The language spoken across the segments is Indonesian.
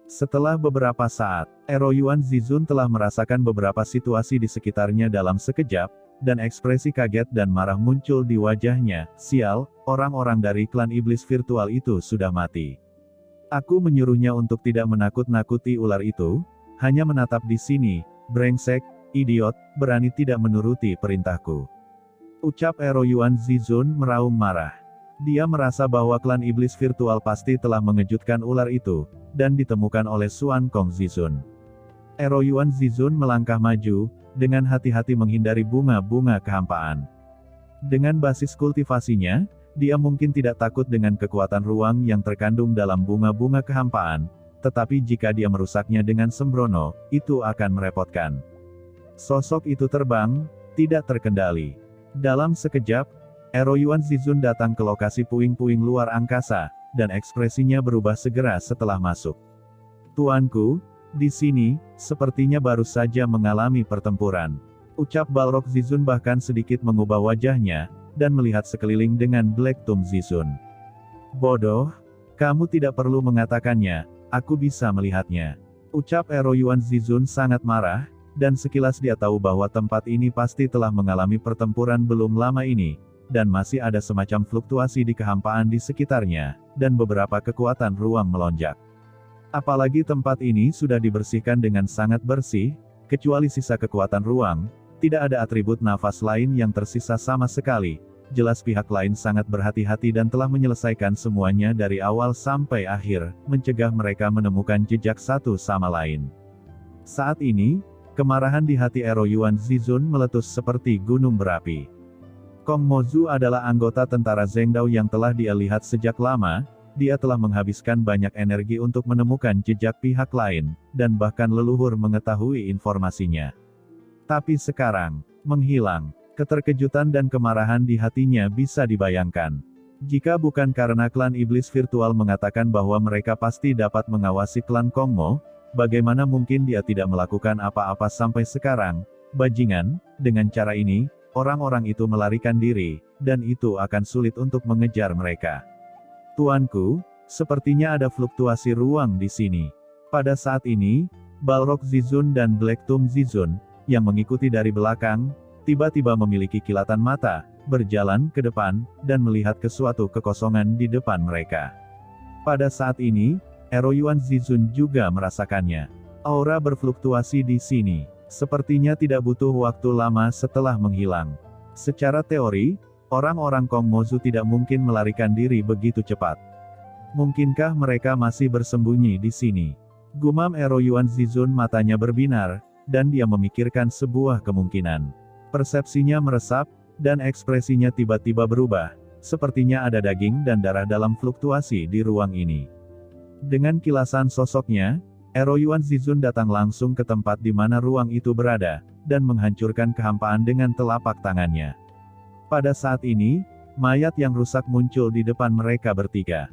Setelah beberapa saat, Eroyuan Zizun telah merasakan beberapa situasi di sekitarnya dalam sekejap, dan ekspresi kaget dan marah muncul di wajahnya. Sial, orang-orang dari klan iblis virtual itu sudah mati. Aku menyuruhnya untuk tidak menakut-nakuti ular itu, hanya menatap di sini, brengsek, idiot, berani tidak menuruti perintahku. Ucap Eroyuan Zizun meraung marah. Dia merasa bahwa klan iblis virtual pasti telah mengejutkan ular itu, dan ditemukan oleh Xuan Kong Zizun. Eroyuan Zizun melangkah maju, dengan hati-hati menghindari bunga-bunga kehampaan. Dengan basis kultivasinya, dia mungkin tidak takut dengan kekuatan ruang yang terkandung dalam bunga-bunga kehampaan, tetapi jika dia merusaknya dengan sembrono, itu akan merepotkan. Sosok itu terbang, tidak terkendali. Dalam sekejap, Eroyuan Zizun datang ke lokasi puing-puing luar angkasa, dan ekspresinya berubah segera setelah masuk. Tuanku, di sini, sepertinya baru saja mengalami pertempuran. Ucap Balrog Zizun bahkan sedikit mengubah wajahnya, dan melihat sekeliling dengan Black Tomb Zizun. Bodoh, kamu tidak perlu mengatakannya, aku bisa melihatnya. Ucap Eroyuan Zizun sangat marah, dan sekilas dia tahu bahwa tempat ini pasti telah mengalami pertempuran belum lama ini, dan masih ada semacam fluktuasi di kehampaan di sekitarnya, dan beberapa kekuatan ruang melonjak. Apalagi tempat ini sudah dibersihkan dengan sangat bersih, kecuali sisa kekuatan ruang, tidak ada atribut nafas lain yang tersisa sama sekali. Jelas pihak lain sangat berhati-hati dan telah menyelesaikan semuanya dari awal sampai akhir, mencegah mereka menemukan jejak satu sama lain. Saat ini, kemarahan di hati Eroyuan Zizun meletus seperti gunung berapi. Kong Mozu adalah anggota tentara Zhengdao yang telah dia lihat sejak lama. Dia telah menghabiskan banyak energi untuk menemukan jejak pihak lain, dan bahkan leluhur mengetahui informasinya. Tapi sekarang, menghilang, keterkejutan dan kemarahan di hatinya bisa dibayangkan. Jika bukan karena klan iblis virtual mengatakan bahwa mereka pasti dapat mengawasi klan Kongmo, bagaimana mungkin dia tidak melakukan apa-apa sampai sekarang? Bajingan, dengan cara ini, orang-orang itu melarikan diri, dan itu akan sulit untuk mengejar mereka. Tuanku, sepertinya ada fluktuasi ruang di sini. Pada saat ini, Balrog Zizun dan Black Tomb Zizun, yang mengikuti dari belakang, tiba-tiba memiliki kilatan mata, berjalan ke depan, dan melihat ke suatu kekosongan di depan mereka. Pada saat ini, Eroyuan Zizun juga merasakannya. Aura berfluktuasi di sini, sepertinya tidak butuh waktu lama setelah menghilang. Secara teori, orang-orang Kong Mozu tidak mungkin melarikan diri begitu cepat. Mungkinkah mereka masih bersembunyi di sini? Gumam Eroyuan Zizun, matanya berbinar, dan dia memikirkan sebuah kemungkinan. Persepsinya meresap, dan ekspresinya tiba-tiba berubah, sepertinya ada daging dan darah dalam fluktuasi di ruang ini. Dengan kilasan sosoknya, Eroyuan Zizun datang langsung ke tempat di mana ruang itu berada, dan menghancurkan kehampaan dengan telapak tangannya. Pada saat ini, mayat yang rusak muncul di depan mereka bertiga.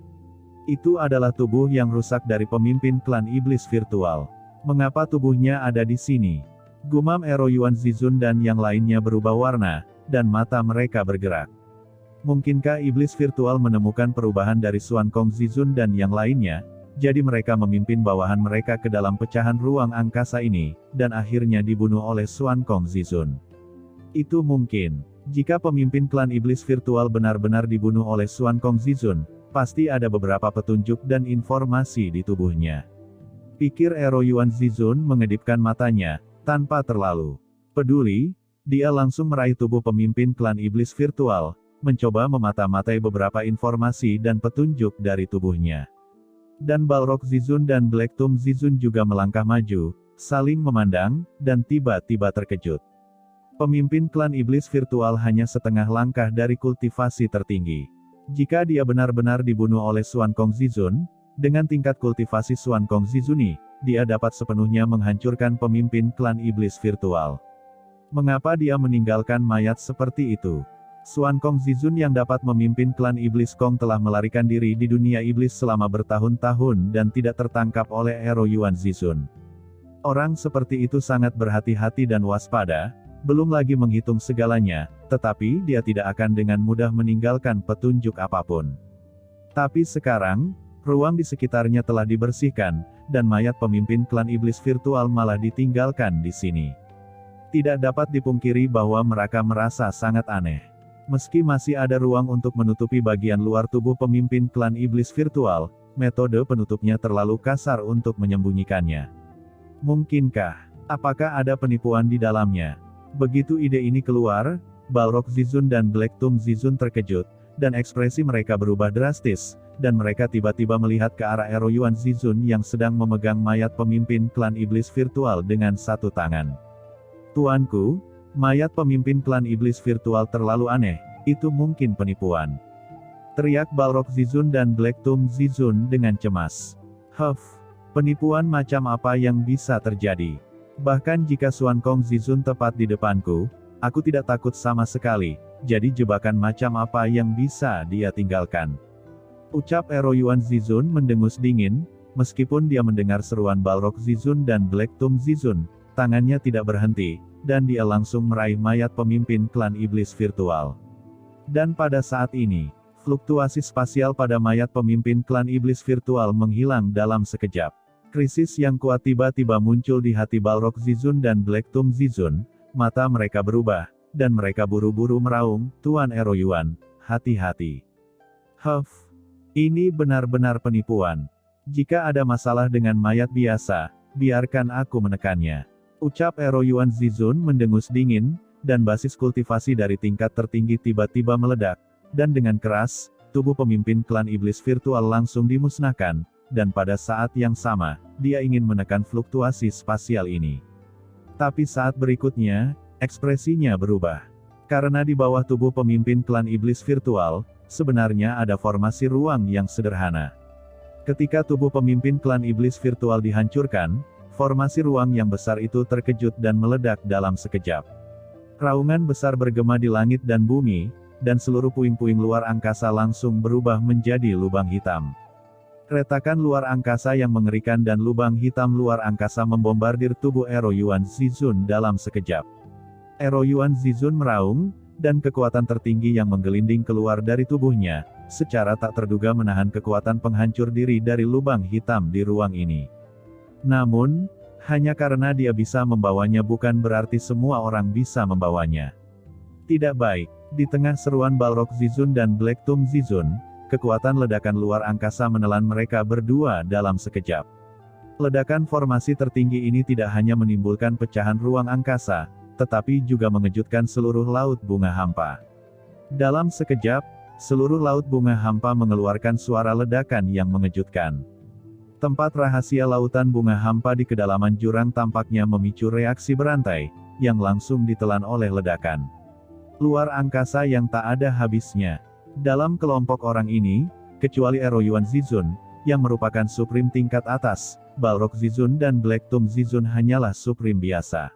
Itu adalah tubuh yang rusak dari pemimpin klan iblis virtual. Mengapa tubuhnya ada di sini? Gumam Eroyuan Zizun dan yang lainnya berubah warna, dan mata mereka bergerak. Mungkinkah iblis virtual menemukan perubahan dari Xuan Kong Zizun dan yang lainnya, jadi mereka memimpin bawahan mereka ke dalam pecahan ruang angkasa ini, dan akhirnya dibunuh oleh Xuan Kong Zizun? Itu mungkin. Jika pemimpin klan iblis virtual benar-benar dibunuh oleh Xuan Kong Zizun, pasti ada beberapa petunjuk dan informasi di tubuhnya. Pikir Eroyuan Zizun mengedipkan matanya, tanpa terlalu peduli, dia langsung meraih tubuh pemimpin klan iblis virtual, mencoba memata-matai beberapa informasi dan petunjuk dari tubuhnya. Dan Balrog Zizun dan Black Tomb Zizun juga melangkah maju, saling memandang, dan tiba-tiba terkejut. Pemimpin klan iblis virtual hanya setengah langkah dari kultivasi tertinggi. Jika dia benar-benar dibunuh oleh Xuan Kong Zizun, dengan tingkat kultivasi Xuan Kong Zizuni, dia dapat sepenuhnya menghancurkan pemimpin klan iblis virtual. Mengapa dia meninggalkan mayat seperti itu? Xuan Kong Zizun yang dapat memimpin klan iblis Kong telah melarikan diri di dunia iblis selama bertahun-tahun dan tidak tertangkap oleh Eroyuan Zizun. Orang seperti itu sangat berhati-hati dan waspada, belum lagi menghitung segalanya, tetapi dia tidak akan dengan mudah meninggalkan petunjuk apapun. Tapi sekarang, ruang di sekitarnya telah dibersihkan, dan mayat pemimpin klan iblis virtual malah ditinggalkan di sini. Tidak dapat dipungkiri bahwa mereka merasa sangat aneh. Meski masih ada ruang untuk menutupi bagian luar tubuh pemimpin klan iblis virtual, metode penutupnya terlalu kasar untuk menyembunyikannya. Mungkinkah? Apakah ada penipuan di dalamnya? Begitu ide ini keluar, Balrog Zizun dan Black Tomb Zizun terkejut, dan ekspresi mereka berubah drastis, dan mereka tiba-tiba melihat ke arah Eroyuan Zizun yang sedang memegang mayat pemimpin klan iblis virtual dengan satu tangan. Tuanku, mayat pemimpin klan iblis virtual terlalu aneh, itu mungkin penipuan. Teriak Balrog Zizun dan Black Tomb Zizun dengan cemas. Penipuan macam apa yang bisa terjadi? Bahkan jika Xuan Kong Zizun tepat di depanku, aku tidak takut sama sekali, jadi jebakan macam apa yang bisa dia tinggalkan? Ucap Eroyuan Zizun mendengus dingin, meskipun dia mendengar seruan Balrog Zizun dan Black Tomb Zizun, tangannya tidak berhenti, dan dia langsung meraih mayat pemimpin klan iblis virtual. Dan pada saat ini, fluktuasi spasial pada mayat pemimpin klan iblis virtual menghilang dalam sekejap. Krisis yang kuat tiba-tiba muncul di hati Balrog Zizun dan Black Tomb Zizun, mata mereka berubah, dan mereka buru-buru meraung, Tuan Eroyuan, hati-hati. Ini benar-benar penipuan. Jika ada masalah dengan mayat biasa, biarkan aku menekannya. Ucap Eroyuan Zizun mendengus dingin, dan basis kultivasi dari tingkat tertinggi tiba-tiba meledak, dan dengan keras, tubuh pemimpin klan iblis virtual langsung dimusnahkan, dan pada saat yang sama, dia ingin menekan fluktuasi spasial ini. Tapi saat berikutnya, ekspresinya berubah. Karena di bawah tubuh pemimpin klan iblis virtual, sebenarnya ada formasi ruang yang sederhana. Ketika tubuh pemimpin klan iblis virtual dihancurkan, formasi ruang yang besar itu terkejut dan meledak dalam sekejap. Raungan besar bergema di langit dan bumi, dan seluruh puing-puing luar angkasa langsung berubah menjadi lubang hitam. Retakan luar angkasa yang mengerikan dan lubang hitam luar angkasa membombardir tubuh Eroyuan Zizun dalam sekejap. Eroyuan Zizun meraung, dan kekuatan tertinggi yang menggelinding keluar dari tubuhnya, secara tak terduga menahan kekuatan penghancur diri dari lubang hitam di ruang ini. Namun, hanya karena dia bisa membawanya bukan berarti semua orang bisa membawanya. Tidak baik, di tengah seruan Balrog Zizun dan Black Tomb Zizun, kekuatan ledakan luar angkasa menelan mereka berdua dalam sekejap. Ledakan formasi tertinggi ini tidak hanya menimbulkan pecahan ruang angkasa, tetapi juga mengejutkan seluruh laut bunga hampa. Dalam sekejap, seluruh laut bunga hampa mengeluarkan suara ledakan yang mengejutkan. Tempat rahasia lautan bunga hampa di kedalaman jurang tampaknya memicu reaksi berantai, yang langsung ditelan oleh ledakan luar angkasa yang tak ada habisnya. Dalam kelompok orang ini, kecuali Eroyuan Zizun, yang merupakan Supreme tingkat atas, Balrog Zizun dan Black Tomb Zizun hanyalah Supreme biasa.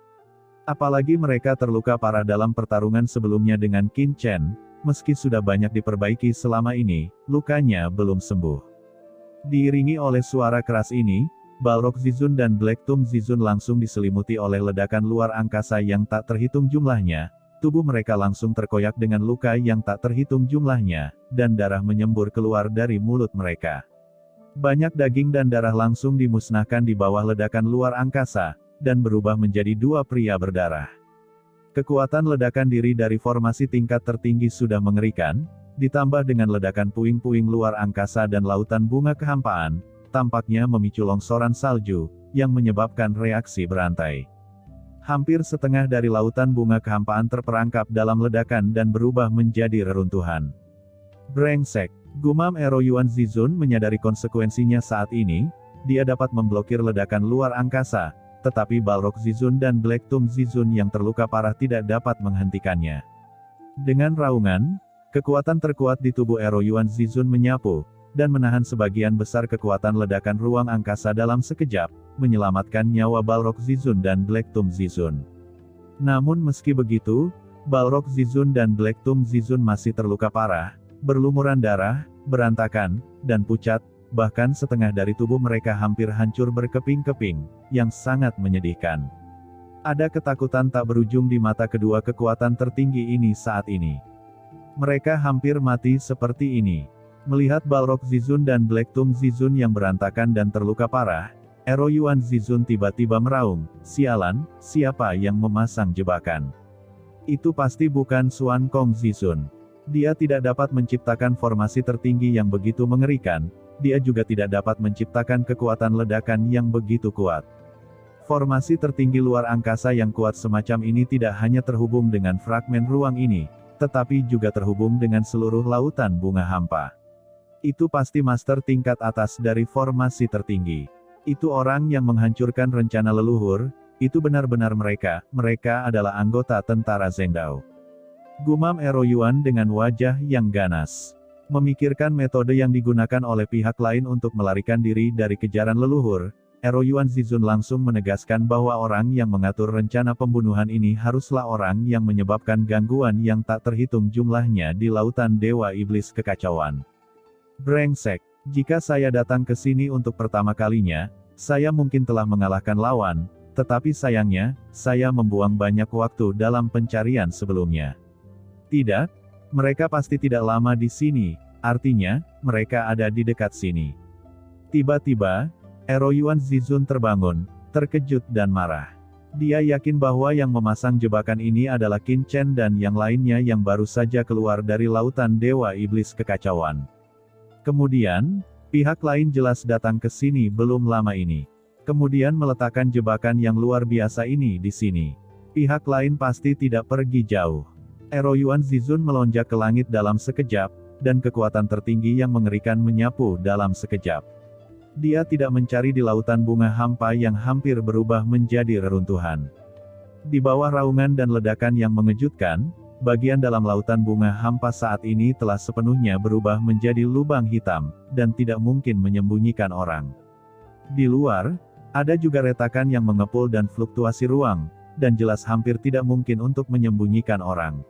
Apalagi mereka terluka parah dalam pertarungan sebelumnya dengan Qin Chen, meski sudah banyak diperbaiki selama ini, lukanya belum sembuh. Diiringi oleh suara keras ini, Balrog Zizun dan Black Tomb Zizun langsung diselimuti oleh ledakan luar angkasa yang tak terhitung jumlahnya. Tubuh mereka langsung terkoyak dengan luka yang tak terhitung jumlahnya, dan darah menyembur keluar dari mulut mereka. Banyak daging dan darah langsung dimusnahkan di bawah ledakan luar angkasa, dan berubah menjadi dua pria berdarah. Kekuatan ledakan diri dari formasi tingkat tertinggi sudah mengerikan, ditambah dengan ledakan puing-puing luar angkasa dan lautan bunga kehampaan, tampaknya memicu longsoran salju, yang menyebabkan reaksi berantai. Hampir setengah dari lautan bunga kehampaan terperangkap dalam ledakan dan berubah menjadi reruntuhan. Brengsek, gumam Eroyuan Zizun menyadari konsekuensinya saat ini, dia dapat memblokir ledakan luar angkasa, tetapi Balrog Zizun dan Black Tomb Zizun yang terluka parah tidak dapat menghentikannya. Dengan raungan, kekuatan terkuat di tubuh Eroyuan Zizun menyapu, dan menahan sebagian besar kekuatan ledakan ruang angkasa dalam sekejap, menyelamatkan nyawa Balrog Zizun dan Black Tomb Zizun. Namun meski begitu, Balrog Zizun dan Black Tomb Zizun masih terluka parah, berlumuran darah, berantakan, dan pucat, bahkan setengah dari tubuh mereka hampir hancur berkeping-keping, yang sangat menyedihkan. Ada ketakutan tak berujung di mata kedua kekuatan tertinggi ini saat ini. Mereka hampir mati seperti ini. Melihat Balrog Zizun dan Black Tomb Zizun yang berantakan dan terluka parah, Ero Yuan Zizun tiba-tiba meraung, "Sialan, siapa yang memasang jebakan? Itu pasti bukan Xuan Kong Zizun. Dia tidak dapat menciptakan formasi tertinggi yang begitu mengerikan, dia juga tidak dapat menciptakan kekuatan ledakan yang begitu kuat. Formasi tertinggi luar angkasa yang kuat semacam ini tidak hanya terhubung dengan fragmen ruang ini, tetapi juga terhubung dengan seluruh lautan bunga hampa. Itu pasti master tingkat atas dari formasi tertinggi. Itu orang yang menghancurkan rencana leluhur, itu benar-benar mereka adalah anggota tentara Zhengdao." Gumam Ero Yuan dengan wajah yang ganas. Memikirkan metode yang digunakan oleh pihak lain untuk melarikan diri dari kejaran leluhur, Ero Yuan Zizun langsung menegaskan bahwa orang yang mengatur rencana pembunuhan ini haruslah orang yang menyebabkan gangguan yang tak terhitung jumlahnya di lautan Dewa Iblis Kekacauan. "Brengsek. Jika saya datang ke sini untuk pertama kalinya, saya mungkin telah mengalahkan lawan, tetapi sayangnya, saya membuang banyak waktu dalam pencarian sebelumnya. Tidak, mereka pasti tidak lama di sini, artinya, mereka ada di dekat sini." Tiba-tiba, Ero Yuan Zizun terbangun, terkejut dan marah. Dia yakin bahwa yang memasang jebakan ini adalah Qin Chen dan yang lainnya yang baru saja keluar dari lautan Dewa Iblis Kekacauan. Kemudian, pihak lain jelas datang ke sini belum lama ini. Kemudian meletakkan jebakan yang luar biasa ini di sini. Pihak lain pasti tidak pergi jauh. Ero Yuan Zizun melonjak ke langit dalam sekejap, dan kekuatan tertinggi yang mengerikan menyapu dalam sekejap. Dia tidak mencari di lautan bunga hampa yang hampir berubah menjadi reruntuhan. Di bawah raungan dan ledakan yang mengejutkan, bagian dalam lautan bunga hampa saat ini telah sepenuhnya berubah menjadi lubang hitam, dan tidak mungkin menyembunyikan orang. Di luar, ada juga retakan yang mengepul dan fluktuasi ruang, dan jelas hampir tidak mungkin untuk menyembunyikan orang.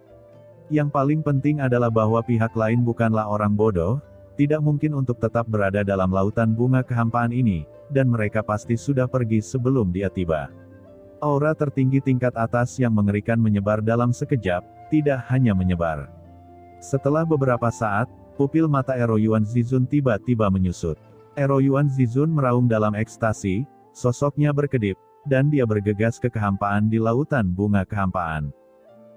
Yang paling penting adalah bahwa pihak lain bukanlah orang bodoh, tidak mungkin untuk tetap berada dalam lautan bunga kehampaan ini, dan mereka pasti sudah pergi sebelum dia tiba. Aura tertinggi tingkat atas yang mengerikan menyebar dalam sekejap, tidak hanya menyebar. Setelah beberapa saat, pupil mata Ero Yuan Zizun tiba-tiba menyusut. Ero Yuan Zizun meraung dalam ekstasi, sosoknya berkedip, dan dia bergegas ke kehampaan di lautan bunga kehampaan.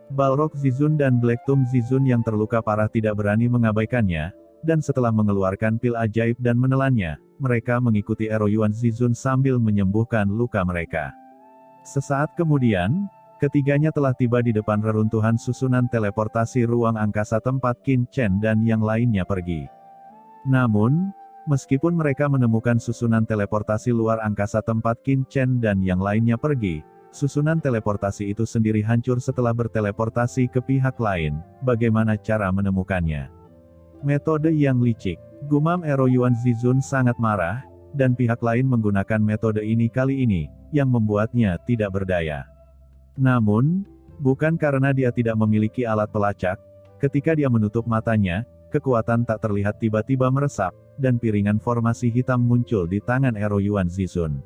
Balrog Zizun dan Blacktomb Zizun yang terluka parah tidak berani mengabaikannya, dan setelah mengeluarkan pil ajaib dan menelannya, mereka mengikuti Ero Yuan Zizun sambil menyembuhkan luka mereka. Sesaat kemudian, ketiganya telah tiba di depan reruntuhan susunan teleportasi ruang angkasa tempat Qin Chen dan yang lainnya pergi. Namun, meskipun mereka menemukan susunan teleportasi luar angkasa tempat Qin Chen dan yang lainnya pergi, susunan teleportasi itu sendiri hancur setelah berteleportasi ke pihak lain. Bagaimana cara menemukannya? Metode yang licik. Gumam Ero Yuan Zizun sangat marah, dan pihak lain menggunakan metode ini kali ini, yang membuatnya tidak berdaya. Namun, bukan karena dia tidak memiliki alat pelacak, ketika dia menutup matanya, kekuatan tak terlihat tiba-tiba meresap, dan piringan formasi hitam muncul di tangan Ero Yuan Zizun.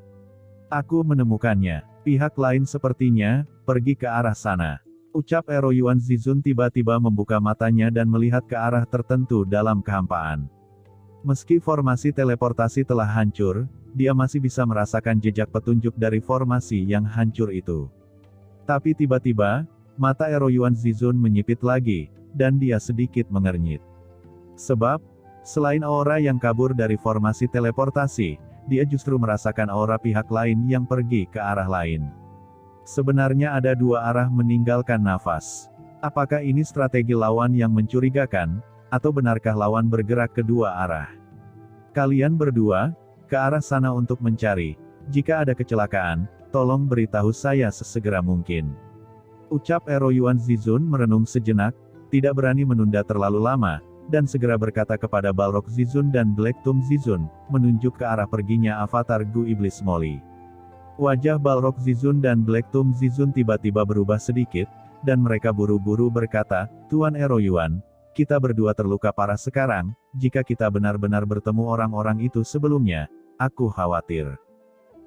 "Aku menemukannya. Pihak lain sepertinya pergi ke arah sana," ucap Ero Yuan Zizun tiba-tiba membuka matanya dan melihat ke arah tertentu dalam kehampaan. Meski formasi teleportasi telah hancur, dia masih bisa merasakan jejak petunjuk dari formasi yang hancur itu. Tapi tiba-tiba, mata Ero Yuan Zizun menyipit lagi, dan dia sedikit mengernyit. Sebab, selain aura yang kabur dari formasi teleportasi, dia justru merasakan aura pihak lain yang pergi ke arah lain. Sebenarnya ada dua arah meninggalkan nafas. Apakah ini strategi lawan yang mencurigakan, atau benarkah lawan bergerak ke dua arah? Kalian berdua, ke arah sana untuk mencari. Jika ada kecelakaan, tolong beritahu saya sesegera mungkin, ucap Ero Yuan Zizun merenung sejenak, tidak berani menunda terlalu lama, dan segera berkata kepada Balrog Zizun dan Blacktomb Zizun, menunjuk ke arah perginya avatar Gu Iblis Molly. Wajah Balrog Zizun dan Blacktomb Zizun tiba-tiba berubah sedikit, dan mereka buru-buru berkata, "Tuan Ero Yuan, kita berdua terluka parah sekarang, jika kita benar-benar bertemu orang-orang itu sebelumnya, aku khawatir,"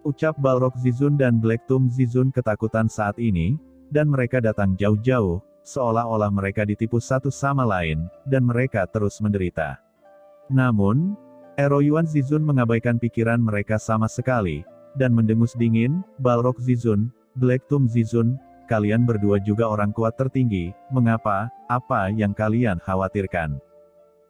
ucap Balrog Zizun dan Blacktomb Zizun ketakutan saat ini, dan mereka datang jauh-jauh, seolah-olah mereka ditipu satu sama lain, dan mereka terus menderita. Namun, Ero Yuan Zizun mengabaikan pikiran mereka sama sekali, dan mendengus dingin, Balrog Zizun, Black Tomb Zizun, kalian berdua juga orang kuat tertinggi, mengapa, apa yang kalian khawatirkan?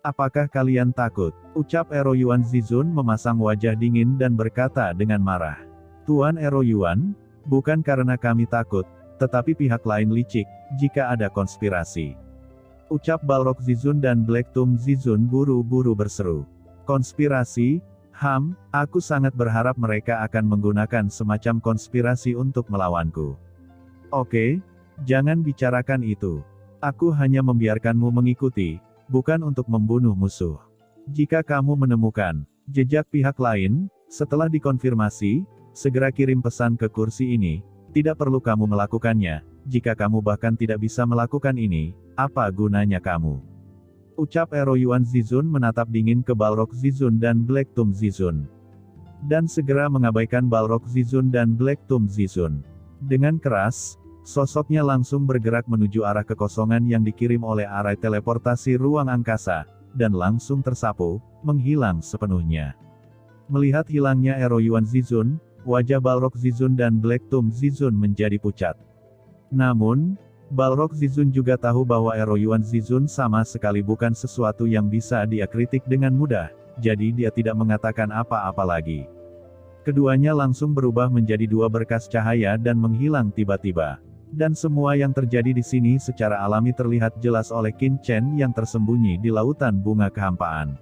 Apakah kalian takut? Ucap Ero Yuan. Zizun memasang wajah dingin dan berkata dengan marah. Tuan Ero Yuan, bukan karena kami takut, tetapi pihak lain licik, jika ada konspirasi. Ucap Balrog Zizun dan Black Tomb Zizun buru-buru berseru. Konspirasi? Aku sangat berharap mereka akan menggunakan semacam konspirasi untuk melawanku. Oke, jangan bicarakan itu. Aku hanya membiarkanmu mengikuti, bukan untuk membunuh musuh. Jika kamu menemukan jejak pihak lain, setelah dikonfirmasi, segera kirim pesan ke kursi ini. Tidak perlu kamu melakukannya. Jika kamu bahkan tidak bisa melakukan ini, apa gunanya kamu? Ucap Ero Yuan. Zizun menatap dingin ke Balrog Zizun dan Black Tomb Zizun. Dan segera mengabaikan Balrog Zizun dan Black Tomb Zizun. Dengan keras, sosoknya langsung bergerak menuju arah kekosongan yang dikirim oleh arai teleportasi ruang angkasa, dan langsung tersapu, menghilang sepenuhnya. Melihat hilangnya Ero Yuan Zizun, wajah Balrog Zizun dan Black Tomb Zizun menjadi pucat. Namun, Balrog Zizun juga tahu bahwa Ero Yuan Zizun sama sekali bukan sesuatu yang bisa dia kritik dengan mudah, jadi dia tidak mengatakan apa-apa lagi. Keduanya langsung berubah menjadi dua berkas cahaya dan menghilang tiba-tiba. Dan semua yang terjadi di sini secara alami terlihat jelas oleh Qin Chen yang tersembunyi di lautan bunga kehampaan.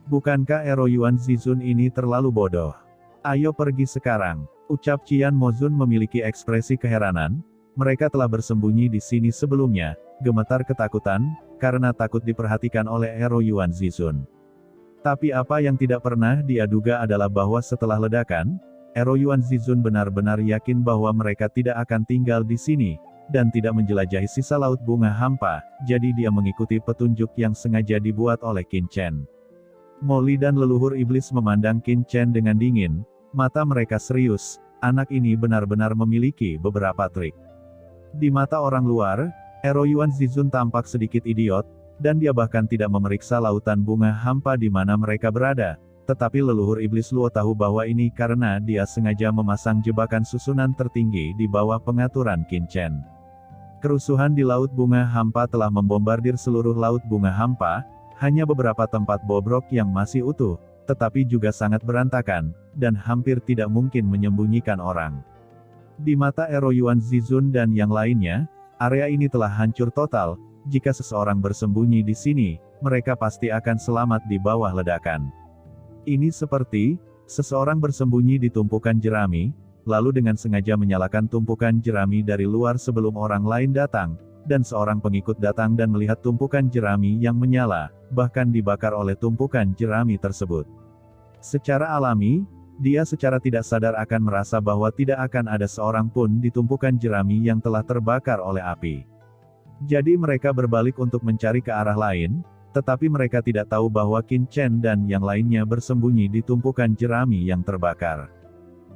Bukankah Ero Yuan Zizun ini terlalu bodoh? Ayo pergi sekarang, ucap Qian Mozun memiliki ekspresi keheranan. Mereka telah bersembunyi di sini sebelumnya, gemetar ketakutan, karena takut diperhatikan oleh Ero Yuan Zizun. Tapi apa yang tidak pernah dia duga adalah bahwa setelah ledakan, Ero Yuan Zizun benar-benar yakin bahwa mereka tidak akan tinggal di sini, dan tidak menjelajahi sisa laut bunga hampa, jadi dia mengikuti petunjuk yang sengaja dibuat oleh Qin Chen. Molly dan leluhur iblis memandang Qin Chen dengan dingin, mata mereka serius, anak ini benar-benar memiliki beberapa trik. Di mata orang luar, Ero Yuan Zizun tampak sedikit idiot, dan dia bahkan tidak memeriksa lautan bunga hampa di mana mereka berada, tetapi leluhur iblis Luo tahu bahwa ini karena dia sengaja memasang jebakan susunan tertinggi di bawah pengaturan Qin Chen. Kerusuhan di laut bunga hampa telah membombardir seluruh laut bunga hampa, hanya beberapa tempat bobrok yang masih utuh, tetapi juga sangat berantakan, dan hampir tidak mungkin menyembunyikan orang. Di mata Ero Yuan Zizun dan yang lainnya, area ini telah hancur total. Jika seseorang bersembunyi di sini, mereka pasti akan selamat di bawah ledakan. Ini seperti seseorang bersembunyi di tumpukan jerami, lalu dengan sengaja menyalakan tumpukan jerami dari luar sebelum orang lain datang, dan seorang pengikut datang dan melihat tumpukan jerami yang menyala, bahkan dibakar oleh tumpukan jerami tersebut. Secara alami, dia secara tidak sadar akan merasa bahwa tidak akan ada seorang pun di tumpukan jerami yang telah terbakar oleh api. Jadi mereka berbalik untuk mencari ke arah lain, tetapi mereka tidak tahu bahwa Qin Chen dan yang lainnya bersembunyi di tumpukan jerami yang terbakar.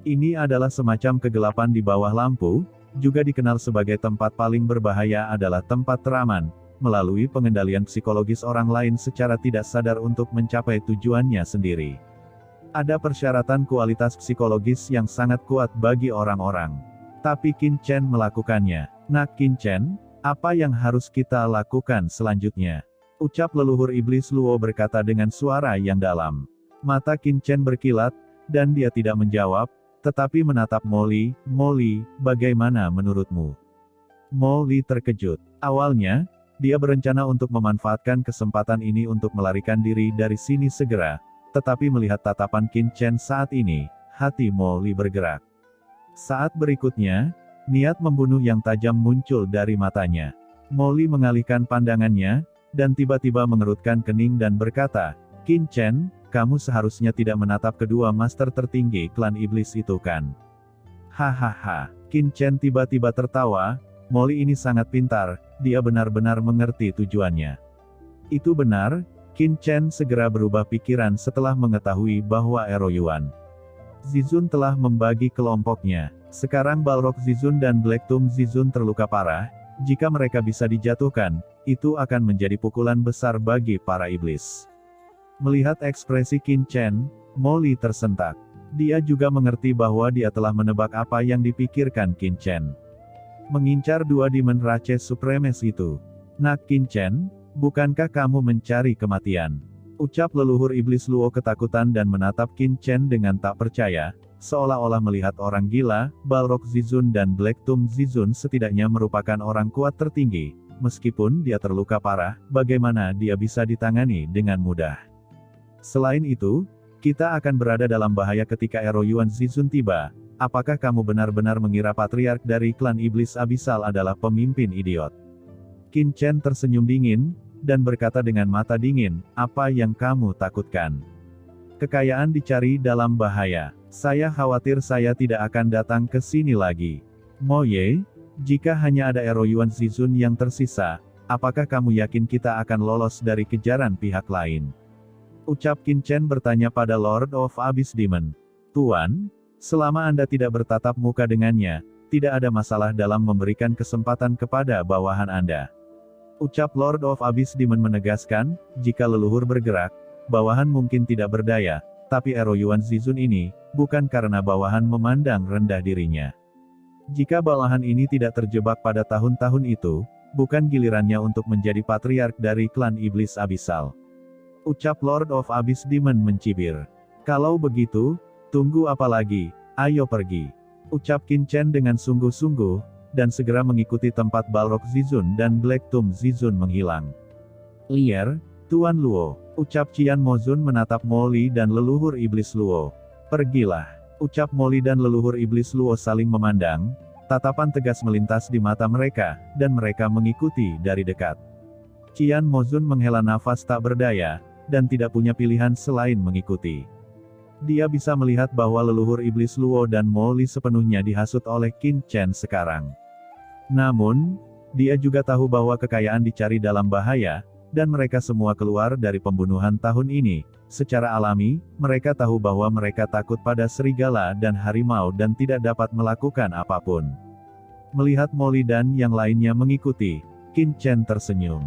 Ini adalah semacam kegelapan di bawah lampu, juga dikenal sebagai tempat paling berbahaya adalah tempat teraman, melalui pengendalian psikologis orang lain secara tidak sadar untuk mencapai tujuannya sendiri. Ada persyaratan kualitas psikologis yang sangat kuat bagi orang-orang. Tapi Qin Chen melakukannya. Nah Qin Chen, apa yang harus kita lakukan selanjutnya? Ucap leluhur iblis Luo berkata dengan suara yang dalam. Mata Qin Chen berkilat, dan dia tidak menjawab, tetapi menatap Molly. Molly, bagaimana menurutmu? Molly terkejut. Awalnya, dia berencana untuk memanfaatkan kesempatan ini untuk melarikan diri dari sini segera. Tetapi melihat tatapan Qin Chen saat ini, hati Molly bergerak. Saat berikutnya, niat membunuh yang tajam muncul dari matanya. Molly mengalihkan pandangannya, dan tiba-tiba mengerutkan kening dan berkata, Qin Chen, kamu seharusnya tidak menatap kedua master tertinggi klan iblis itu kan? Hahaha, Qin Chen tiba-tiba tertawa, Molly ini sangat pintar, dia benar-benar mengerti tujuannya. Itu benar. Qin Chen segera berubah pikiran setelah mengetahui bahwa Ero Yuan Zizun telah membagi kelompoknya. Sekarang Balrog Zizun dan Black Tomb Zizun terluka parah. Jika mereka bisa dijatuhkan, itu akan menjadi pukulan besar bagi para iblis. Melihat ekspresi Qin Chen, Molly tersentak. Dia juga mengerti bahwa dia telah menebak apa yang dipikirkan Qin Chen. Mengincar dua Demon Rache Supremes itu. Nak Qin Chen, bukankah kamu mencari kematian? Ucap leluhur iblis Luo ketakutan dan menatap Qin Chen dengan tak percaya, seolah-olah melihat orang gila. Balrog Zizun dan Black Tomb Zizun setidaknya merupakan orang kuat tertinggi. Meskipun dia terluka parah, bagaimana dia bisa ditangani dengan mudah? Selain itu, kita akan berada dalam bahaya ketika Ero Yuan Zizun tiba. Apakah kamu benar-benar mengira patriark dari klan iblis abisal adalah pemimpin idiot? Qin Chen tersenyum dingin, dan berkata dengan mata dingin, apa yang kamu takutkan? Kekayaan dicari dalam bahaya. Saya khawatir saya tidak akan datang ke sini lagi. Mo Ye, jika hanya ada Ero Yuan Zizun yang tersisa, apakah kamu yakin kita akan lolos dari kejaran pihak lain? Ucap Qin Chen bertanya pada Lord of Abyss Demon. Tuan, selama Anda tidak bertatap muka dengannya, tidak ada masalah dalam memberikan kesempatan kepada bawahan Anda. Ucap Lord of Abyss Demon menegaskan, jika leluhur bergerak, bawahan mungkin tidak berdaya, tapi Ero Yuan Zizun ini, bukan karena bawahan memandang rendah dirinya. Jika bawahan ini tidak terjebak pada tahun-tahun itu, bukan gilirannya untuk menjadi patriark dari klan iblis abisal. Ucap Lord of Abyss Demon mencibir. Kalau begitu, tunggu apa lagi, ayo pergi. Ucap Qin Chen dengan sungguh-sungguh, dan segera mengikuti tempat Balrog Zizun dan Black Tomb Zizun menghilang. Lier, Tuan Luo. Ucap Qian Mozun menatap Mo Li dan leluhur iblis Luo. Pergilah. Ucap Mo Li dan leluhur iblis Luo saling memandang, tatapan tegas melintas di mata mereka, dan mereka mengikuti dari dekat. Qian Mozun menghela nafas tak berdaya, dan tidak punya pilihan selain mengikuti. Dia bisa melihat bahwa leluhur iblis Luo dan Mo Li sepenuhnya dihasut oleh Qin Chen sekarang. Namun, dia juga tahu bahwa kekayaan dicari dalam bahaya, dan mereka semua keluar dari pembunuhan tahun ini. Secara alami, mereka tahu bahwa mereka takut pada serigala dan harimau dan tidak dapat melakukan apapun. Melihat Mo Li dan yang lainnya mengikuti, Qin Chen tersenyum.